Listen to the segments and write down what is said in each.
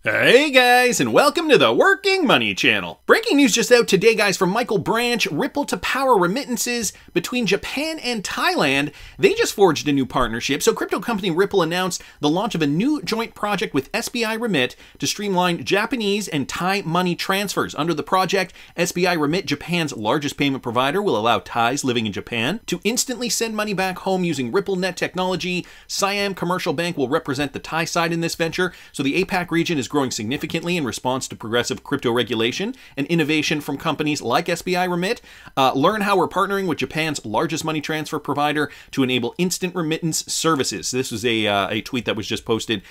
Hey guys, and welcome to the Working Money Channel. Breaking news just out today, guys, from Michael Branch. Ripple to power remittances between Japan and Thailand. They just forged a new partnership. So crypto company Ripple announced the launch of a new joint project with SBI Remit to streamline Japanese and Thai money transfers. Under the project, SBI Remit, Japan's largest payment provider, will allow Thais living in Japan to instantly send money back home using RippleNet technology. Siam Commercial Bank will represent the Thai side in this venture. So the APAC region is growing significantly in response to progressive crypto regulation and innovation from companies like SBI Remit. Learn how we're partnering with Japan's largest money transfer provider to enable instant remittance services. This was a tweet that was just posted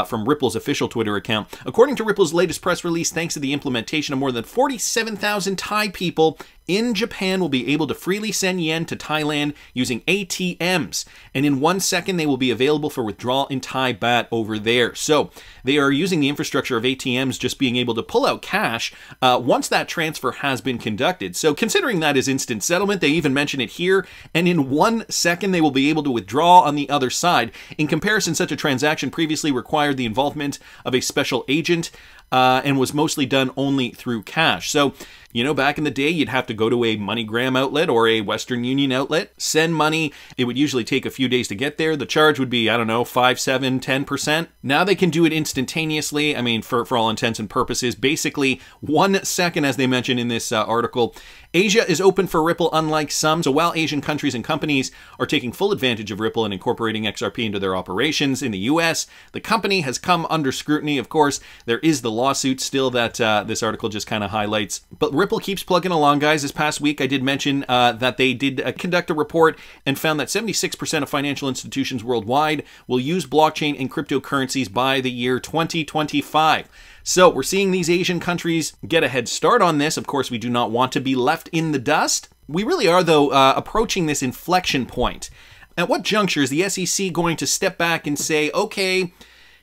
from Ripple's official Twitter account. According to Ripple's latest press release, thanks to the implementation of more than 47,000 Thai people in Japan will be able to freely send yen to Thailand using ATMs. And in 1 second, they will be available for withdrawal in Thai baht over there. So they are using the infrastructure of ATMs just being able to pull out cash once that transfer has been conducted. So considering that is instant settlement, they even mention it here. And in 1 second, they will be able to withdraw on the other side. In comparison, such a transaction previously required the involvement of a special agent and was mostly done only through cash. So, you know, back in the day, you'd have to go to a MoneyGram outlet or a Western Union outlet, send money. It would usually take a few days to get there. The charge would be, I don't know, 5, 7, 10%. Now they can do it instantaneously. I mean, for all intents and purposes, basically 1 second, as they mention in this article. Asia is open for Ripple, unlike some. So while Asian countries and companies are taking full advantage of Ripple and incorporating XRP into their operations in the US, the company has come under scrutiny. Of course, there is the lawsuit still that this article just kind of highlights. But Ripple keeps plugging along, guys. This past week, I did mention that they did conduct a report and found that 76% of financial institutions worldwide will use blockchain and cryptocurrencies by the year 2025. So we're seeing these Asian countries get a head start on this. Of course, we do not want to be left in the dust. We really are, though, approaching this inflection point. At what juncture is the SEC going to step back and say, okay,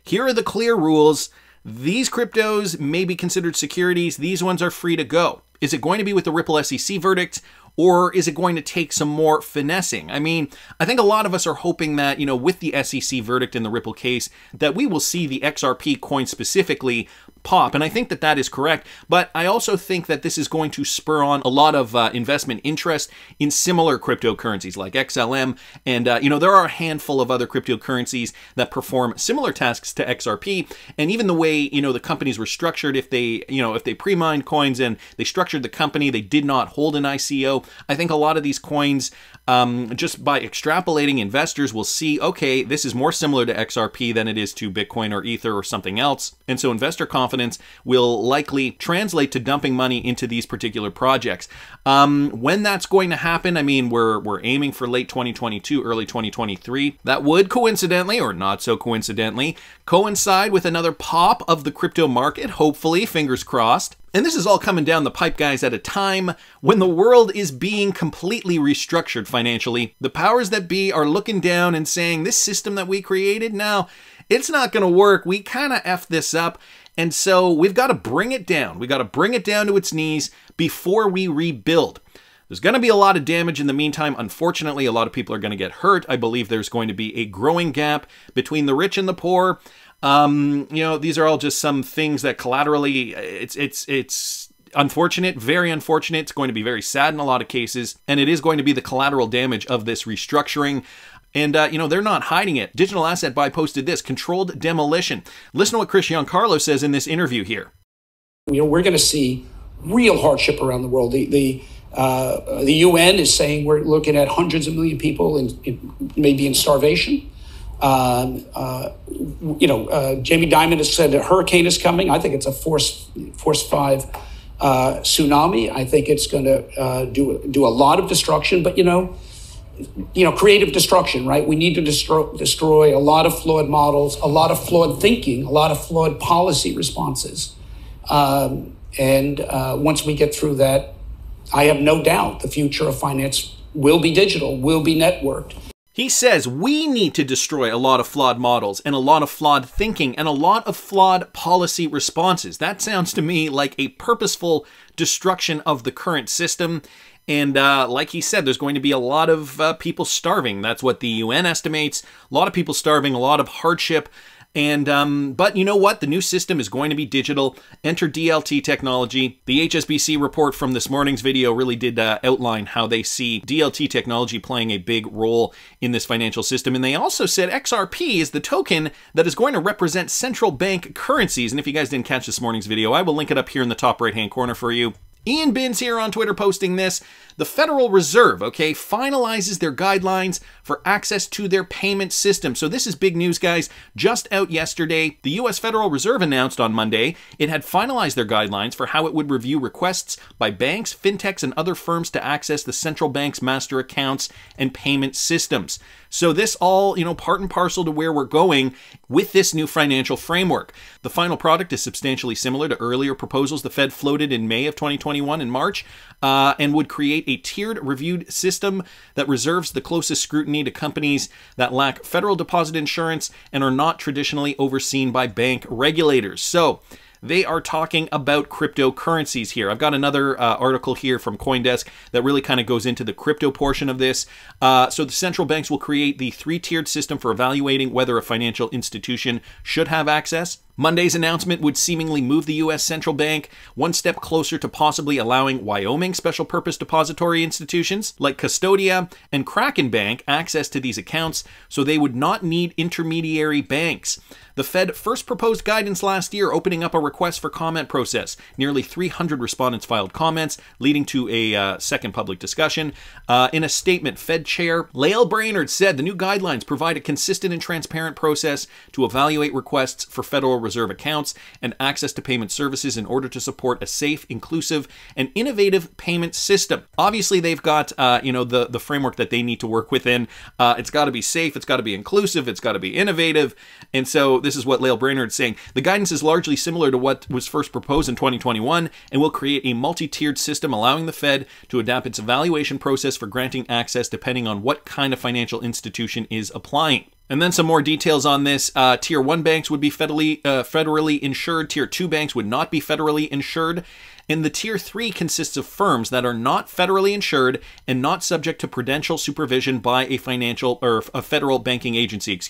here are the clear rules. These cryptos may be considered securities. These ones are free to go. Is it going to be with the Ripple SEC verdict, or is it going to take some more finessing? I mean, I think a lot of us are hoping that, you know, with the SEC verdict in the Ripple case, that we will see the XRP coin specifically pop, and I think that that is correct. But I also think that this is going to spur on a lot of investment interest in similar cryptocurrencies like XLM, and you know, there are a handful of other cryptocurrencies that perform similar tasks to XRP. And even the way, you know, the companies were structured, if they pre-mined coins and they structured the company, they did not hold an ICO. I think a lot of these coins, just by extrapolating, investors will see, okay, this is more similar to XRP than it is to Bitcoin or Ether or something else. And so investor confidence will likely translate to dumping money into these particular projects. When that's going to happen, I mean, we're aiming for late 2022, early 2023. That would coincidentally, or not so coincidentally, coincide with another pop of the crypto market, hopefully, fingers crossed. And this is all coming down the pipe, guys, at a time when the world is being completely restructured financially. The powers that be are looking down and saying, this system that we created, now, it's not going to work. We kind of effed this up. And so we've got to bring it down. We've got to bring it down to its knees before we rebuild. There's going to be a lot of damage in the meantime. Unfortunately, a lot of people are going to get hurt. I believe there's going to be a growing gap between the rich and the poor. You know, these are all just some things that collaterally, it's unfortunate, very unfortunate. It's going to be very sad in a lot of cases, and it is going to be the collateral damage of this restructuring. And, you know, they're not hiding it. Digital Asset Buy posted this, controlled demolition. Listen to what Chris Giancarlo says in this interview here. You know, we're going to see real hardship around the world. The UN is saying we're looking at hundreds of million people maybe in starvation. You know, Jamie Dimon has said a hurricane is coming. I think it's a force 5 tsunami. I think it's going to do a lot of destruction. But, you know, creative destruction, right? We need to destroy a lot of flawed models, a lot of flawed thinking, a lot of flawed policy responses. And once we get through that, I have no doubt the future of finance will be digital, will be networked. He says we need to destroy a lot of flawed models and a lot of flawed thinking and a lot of flawed policy responses. That sounds to me like a purposeful destruction of the current system. And like he said, there's going to be a lot of people starving. That's what the UN estimates. A lot of people starving, a lot of hardship. And but you know what? The new system is going to be digital. Enter DLT technology. The HSBC report from this morning's video really did outline how they see DLT technology playing a big role in this financial system. And they also said XRP is the token that is going to represent central bank currencies. And if you guys didn't catch this morning's video, I will link it up here in the top right-hand corner for you. Ian Binns here on Twitter posting this. The Federal Reserve, okay, finalizes their guidelines for access to their payment system. So this is big news, guys. Just out yesterday, the U.S. Federal Reserve announced on Monday it had finalized their guidelines for how it would review requests by banks, fintechs, and other firms to access the central bank's master accounts and payment systems. So this all, part and parcel to where we're going with this new financial framework. The final product is substantially similar to earlier proposals the Fed floated in May of 2021 in March, and would create a tiered reviewed system that reserves the closest scrutiny to companies that lack federal deposit insurance and are not traditionally overseen by bank regulators. So they are talking about cryptocurrencies here. I've got another article here from CoinDesk that really kind of goes into the crypto portion of this. So the central banks will create the three-tiered system for evaluating whether a financial institution should have access. Monday's announcement would seemingly move the U.S. Central Bank one step closer to possibly allowing Wyoming special purpose depository institutions like Custodia and Kraken Bank access to these accounts, so they would not need intermediary banks. The Fed first proposed guidance last year, opening up a request for comment process. Nearly 300 respondents filed comments, leading to a second public discussion. In a statement, Fed Chair Lael Brainerd said the new guidelines provide a consistent and transparent process to evaluate requests for Federal Reserve accounts and access to payment services in order to support a safe, inclusive, and innovative payment system. Obviously, they've got the framework that they need to work within. It's got to be safe, it's got to be inclusive, it's got to be innovative, and so this is what Lael Brainerd is saying. The guidance is largely similar to what was first proposed in 2021 and will create a multi-tiered system allowing the Fed to adapt its evaluation process for granting access depending on what kind of financial institution is applying. And then some more details on this. Tier 1 banks would be federally insured. Tier 2 banks would not be federally insured. And the Tier 3 consists of firms that are not federally insured and not subject to prudential supervision by a federal banking agency,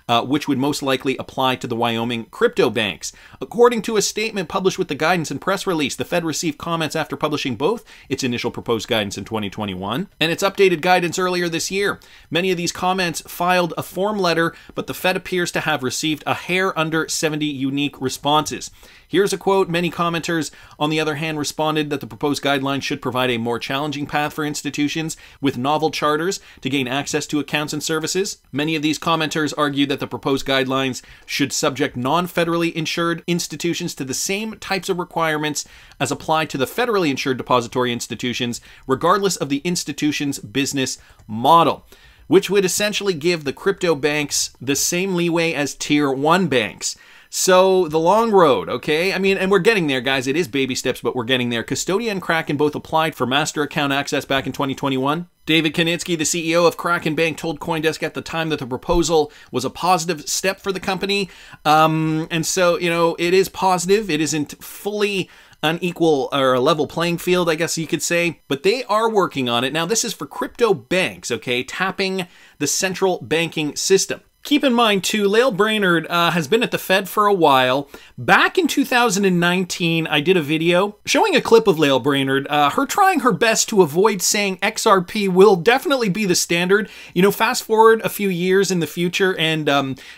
which would most likely apply to the Wyoming crypto banks. According to a statement published with the guidance and press release, the Fed received comments after publishing both its initial proposed guidance in 2021 and its updated guidance earlier this year. Many of these comments filed a form letter, but the Fed appears to have received a hair under 70 unique responses. Here's a quote. Many commenters, on the other hand, responded that the proposed guidelines should provide a more challenging path for institutions with novel charters to gain access to accounts and services. Many of these commenters argued that the proposed guidelines should subject non-federally insured institutions to the same types of requirements as applied to the federally insured depository institutions, regardless of the institution's business model, which would essentially give the crypto banks the same leeway as Tier 1 banks. So the long road, okay? And we're getting there, guys. It is baby steps, but we're getting there. Custodia and Kraken both applied for master account access back in 2021. David Kanitsky, the CEO of Kraken Bank, told CoinDesk at the time that the proposal was a positive step for the company. And so, it is positive. It isn't fully unequal or a level playing field, I guess you could say, but they are working on it. Now, this is for crypto banks, okay? Tapping the central banking system. Keep in mind, too, Lael Brainerd has been at the Fed for a while. Back in 2019, I did a video showing a clip of Lael Brainerd, her trying her best to avoid saying XRP will definitely be the standard. Fast forward a few years in the future, and,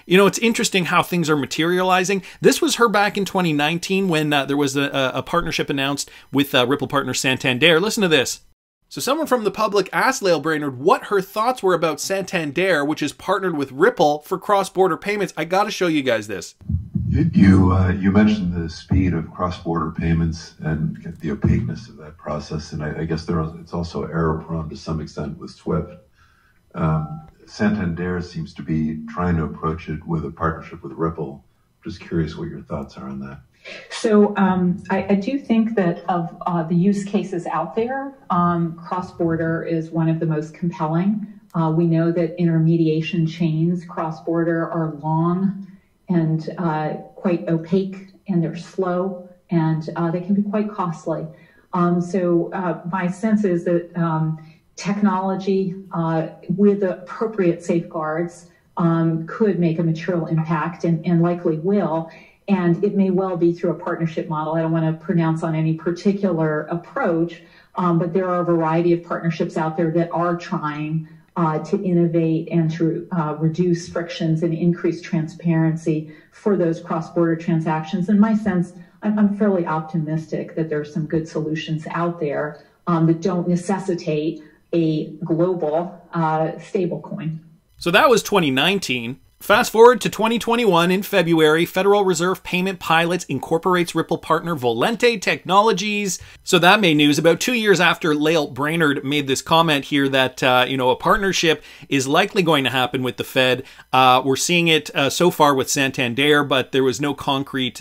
it's interesting how things are materializing. This was her back in 2019 when there was a partnership announced with Ripple partner Santander. Listen to this. So someone from the public asked Lael Brainerd what her thoughts were about Santander, which is partnered with Ripple for cross-border payments. I got to show you guys this. You mentioned the speed of cross-border payments and the opaqueness of that process, and I guess it's also error-prone to some extent with SWIFT. Santander seems to be trying to approach it with a partnership with Ripple. Just curious what your thoughts are on that. So I do think that of the use cases out there, cross-border is one of the most compelling. We know that intermediation chains cross-border are long and quite opaque, and they're slow, and they can be quite costly. So my sense is that technology with appropriate safeguards could make a material impact and likely will. And it may well be through a partnership model. I don't want to pronounce on any particular approach, but there are a variety of partnerships out there that are trying to innovate and to reduce frictions and increase transparency for those cross-border transactions. In my sense, I'm fairly optimistic that there are some good solutions out there that don't necessitate a global stablecoin. So that was 2019. Fast forward to 2021 in February, Federal Reserve Payment Pilots incorporates Ripple partner Volente Technologies. So that made news about 2 years after Lael Brainerd made this comment here that, a partnership is likely going to happen with the Fed. We're seeing it so far with Santander, but there was no concrete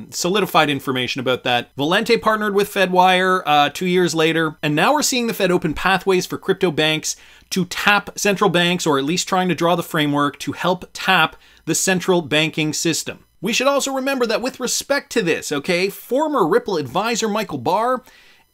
solidified information about that. Volente partnered with FedWire 2 years later, and now we're seeing the Fed open pathways for crypto banks to tap central banks, or at least trying to draw the framework to help tap the central banking system. We should also remember that with respect to this, okay, former Ripple advisor Michael Barr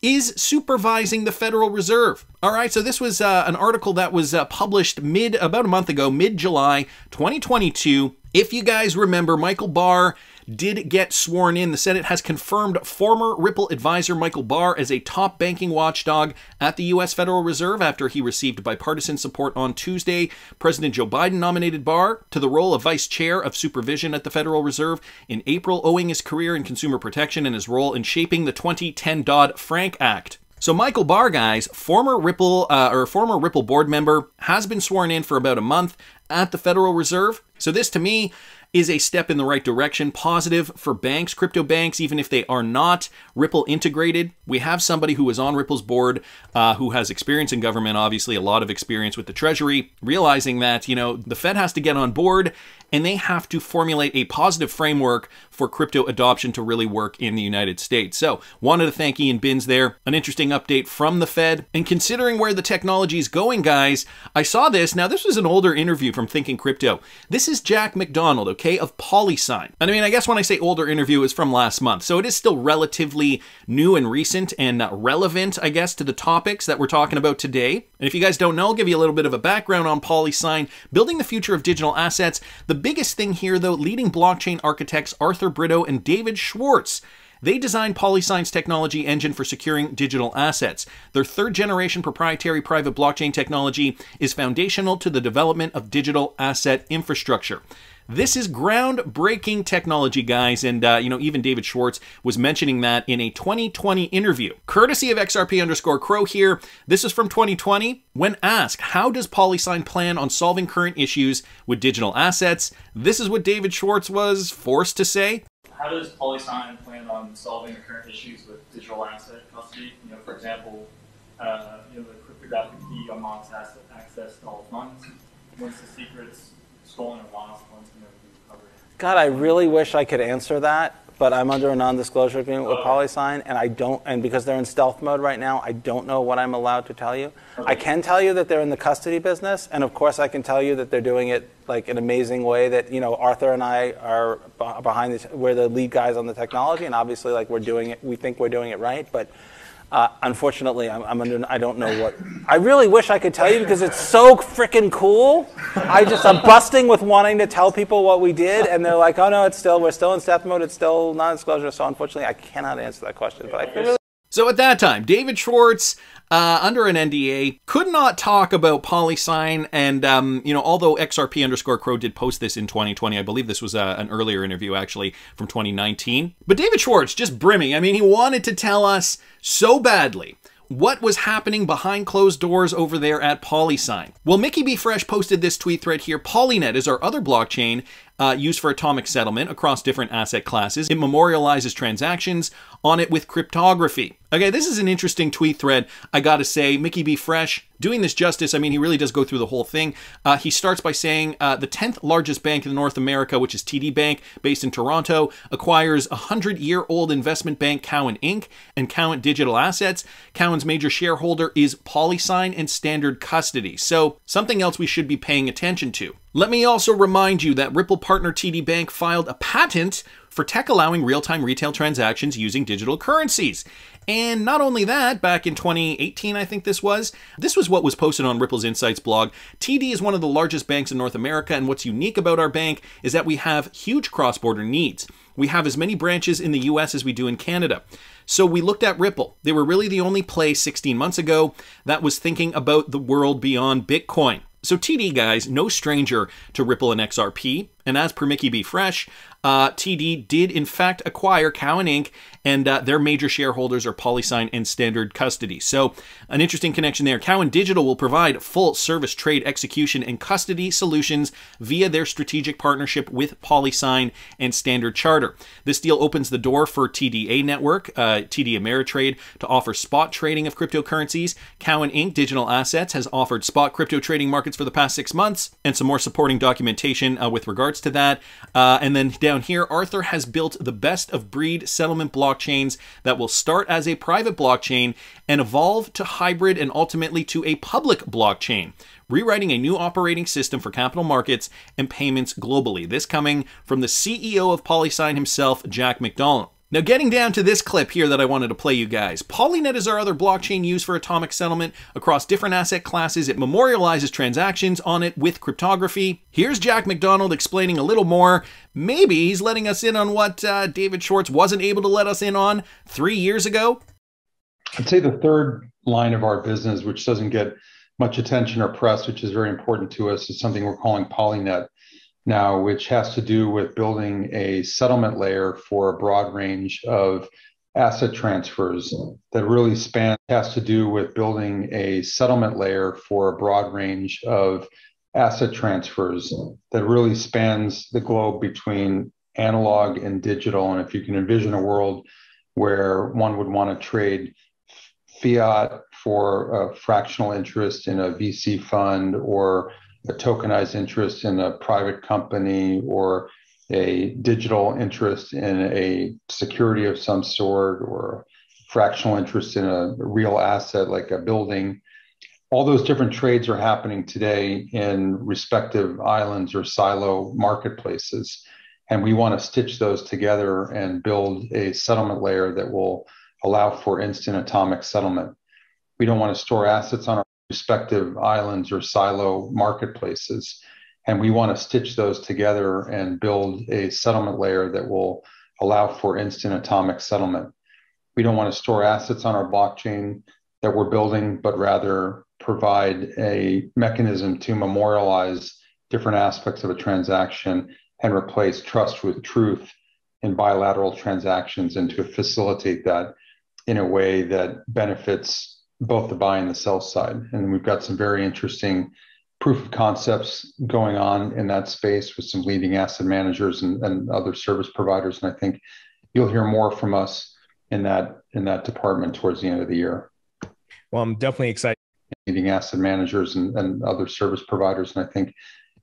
is supervising the Federal Reserve. All right, so this was an article that was published about a month ago, mid-July 2022. If you guys remember, Michael Barr did get sworn in. The Senate has confirmed former Ripple advisor Michael Barr as a top banking watchdog at the U.S. Federal Reserve after he received bipartisan support on Tuesday. President Joe Biden nominated Barr to the role of vice chair of supervision at the Federal Reserve in April, owing his career in consumer protection and his role in shaping the 2010 Dodd-Frank Act. So Michael Barr, guys, former Ripple board member, has been sworn in for about a month at the Federal Reserve. So this, to me, is a step in the right direction, positive for banks, crypto banks, even if they are not Ripple integrated. We have somebody who is on Ripple's board, who has experience in government, obviously a lot of experience with the Treasury, realizing that, the Fed has to get on board and they have to formulate a positive framework for crypto adoption to really work in the United States. So wanted to thank Ian Binns there. An interesting update from the Fed. And considering where the technology is going, guys, I saw this. Now, this was an older interview from Thinking Crypto. This is Jack McDonald, okay, of Polysign. And I mean, I guess when I say older interview, is from last month. So it is still relatively new and recent and relevant, I guess, to the topics that we're talking about today. And if you guys don't know, I'll give you a little bit of a background on Polysign, building the future of digital assets. The biggest thing here, though, leading blockchain architects Arthur Brito and David Schwartz. They designed Polysign's technology engine for securing digital assets. Their third-generation proprietary private blockchain technology is foundational to the development of digital asset infrastructure. This is groundbreaking technology, guys, and even David Schwartz was mentioning that in a 2020 interview. Courtesy of XRP_Crow here, this is from 2020. When asked, how does Polysign plan on solving current issues with digital assets? This is what David Schwartz was forced to say. How does Polysign plan on solving the current issues with digital asset custody? For example, the cryptographic key unlocks access to all funds. Once the secret's stolen or lost, one's going to be recovered. God, I really wish I could answer that, but I'm under a non-disclosure agreement with Polysign, and because they're in stealth mode right now, I don't know what I'm allowed to tell you. Okay. I can tell you that they're in the custody business, and of course I can tell you that they're doing it like an amazing way, that Arthur and I are behind this. We're the lead guys on the technology, and obviously we're doing it. We think we're doing it right, but unfortunately, I don't know what. I really wish I could tell you because it's so freaking cool. I'm busting with wanting to tell people what we did, and they're like, "Oh no, we're still in stealth mode. It's still non-disclosure." So unfortunately, I cannot answer that question. But I feel really. So at that time, David Schwartz, under an NDA, could not talk about Polysign, and although XRP_Crow did post this in 2020, I believe this was an earlier interview actually from 2019. But David Schwartz just brimming. I mean, he wanted to tell us so badly what was happening behind closed doors over there at Polysign. Well, Mickey B. Fresh posted this tweet thread here. Polynet is our other blockchain used for atomic settlement across different asset classes. It memorializes transactions on it with cryptography. Okay, this is an interesting tweet thread, I gotta say. Mickey B. Fresh doing this justice. I mean, he really does go through the whole thing. He starts by saying the 10th largest bank in North America, which is TD Bank, based in Toronto, acquires 100-year-old investment bank Cowen Inc. and Cowen Digital Assets. Cowen's major shareholder is Polysign and Standard Custody. So something else we should be paying attention to. Let me also remind you that Ripple partner TD Bank filed a patent for tech allowing real-time retail transactions using digital currencies. And not only that, back in 2018, I think this was what was posted on Ripple's Insights blog. TD is one of the largest banks in North America, and what's unique about our bank is that we have huge cross-border needs. We have as many branches in the US as we do in Canada. So we looked at Ripple. They were really the only place 16 months ago that was thinking about the world beyond Bitcoin. So TD, guys, no stranger to Ripple and XRP. And as per Mickey B. Fresh, TD did in fact acquire Cowen Inc. and their major shareholders are Polysign and Standard Custody. So an interesting connection there. Cowen Digital will provide full service trade execution and custody solutions via their strategic partnership with Polysign and Standard Charter. This deal opens the door for TDA Network, TD Ameritrade, to offer spot trading of cryptocurrencies. Cowen Inc. Digital Assets has offered spot crypto trading markets for the past 6 months, and some more supporting documentation with regards to that. And then down here, Arthur has built the best of breed settlement blockchains that will start as a private blockchain and evolve to hybrid and ultimately to a public blockchain, rewriting a new operating system for capital markets and payments globally. This coming from the CEO of Polysign himself, Jack McDonald. Now, getting down to this clip here that I wanted to play you guys. Polynet is our other blockchain used for atomic settlement across different asset classes. It memorializes transactions on it with cryptography. Here's Jack McDonald explaining a little more. Maybe he's letting us in on what David Schwartz wasn't able to let us in on 3 years ago. I'd say the third line of our business, which doesn't get much attention or press, which is very important to us, is something we're calling Polynet now, which has to do with building a settlement layer for a broad range of asset transfers that really spans the globe between analog and digital. And if you can envision a world where one would want to trade fiat for a fractional interest in a VC fund, or a tokenized interest in a private company, or a digital interest in a security of some sort, or a fractional interest in a real asset like a building. All those different trades are happening today in respective islands or silo marketplaces. And we want to stitch those together and build a settlement layer that will allow for instant atomic settlement. We don't want to store assets on our respective islands or silo marketplaces. And we want to stitch those together and build a settlement layer that will allow for instant atomic settlement. We don't want to store assets on our blockchain that we're building, but rather provide a mechanism to memorialize different aspects of a transaction and replace trust with truth in bilateral transactions, and to facilitate that in a way that benefits both the buy and the sell side. And we've got some very interesting proof of concepts going on in that space with some leading asset managers and other service providers. And I think you'll hear more from us in that department towards the end of the year. Well, I'm definitely excited. Leading asset managers and other service providers. And I think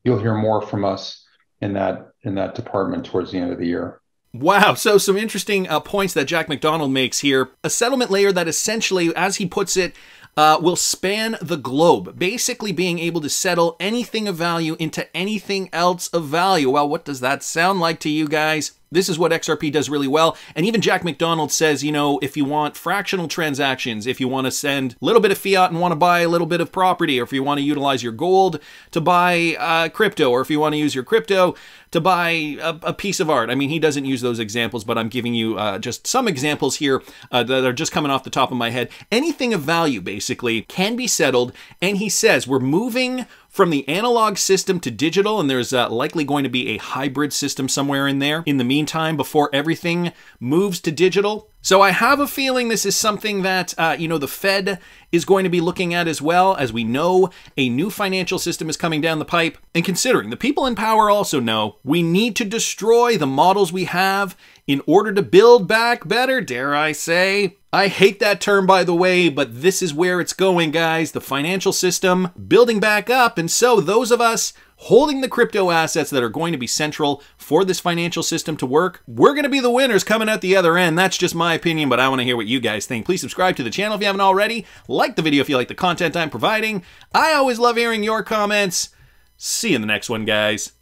you'll hear more from us in that department towards the end of the year. Wow, so some interesting points that Jack McDonald makes here. A settlement layer that essentially, as he puts it, will span the globe, basically being able to settle anything of value into anything else of value. Well, what does that sound like to you guys? This is what XRP does really well. And even Jack McDonald says, you know, if you want fractional transactions, if you want to send a little bit of fiat and want to buy a little bit of property, or if you want to utilize your gold to buy crypto, or if you want to use your crypto to buy a piece of art. I mean, he doesn't use those examples, but I'm giving you just some examples here that are just coming off the top of my head. Anything of value, basically, can be settled. And he says we're moving from the analog system to digital, and there's likely going to be a hybrid system somewhere in there in the meantime before everything moves to digital. So I have a feeling this is something that, the Fed is going to be looking at as well. As we know, a new financial system is coming down the pipe. And considering the people in power also know we need to destroy the models we have in order to build back better, dare I say. I hate that term, by the way, but this is where it's going, guys. The financial system building back up. And so those of us holding the crypto assets that are going to be central for this financial system to work, we're going to be the winners coming out the other end. That's just my opinion, but I want to hear what you guys think. Please subscribe to the channel if you haven't already. Like the video if you like the content I'm providing. I always love hearing your comments. See you in the next one, guys.